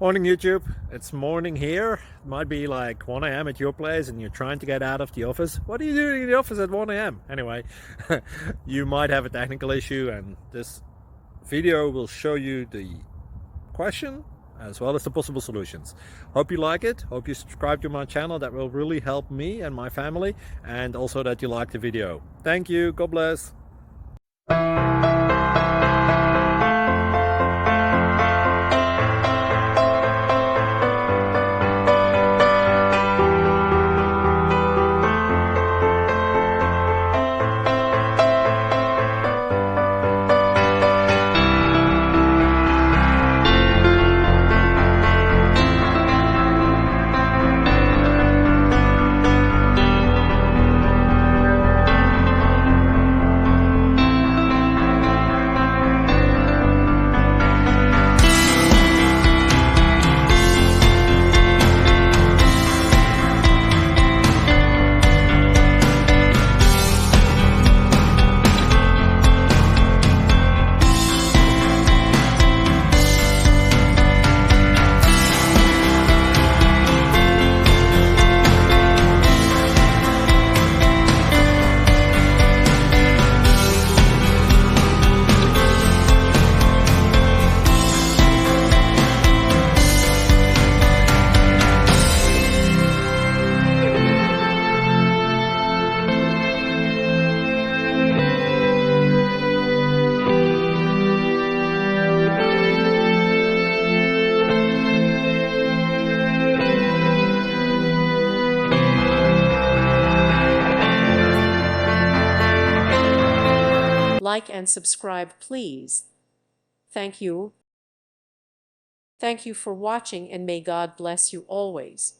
Morning YouTube, it's morning here. It might be like 1 a.m. at your place and you're trying to get out of the office. What are you doing in the office at 1 a.m.? Anyway, you might have a technical issue and this video will show you the question as well as the possible solutions. Hope you like it, hope you subscribe to my channel. That will really help me and my family, and also that you like the video. Thank you, God bless. Like and subscribe, please. Thank you. Thank you for watching, and may God bless you always.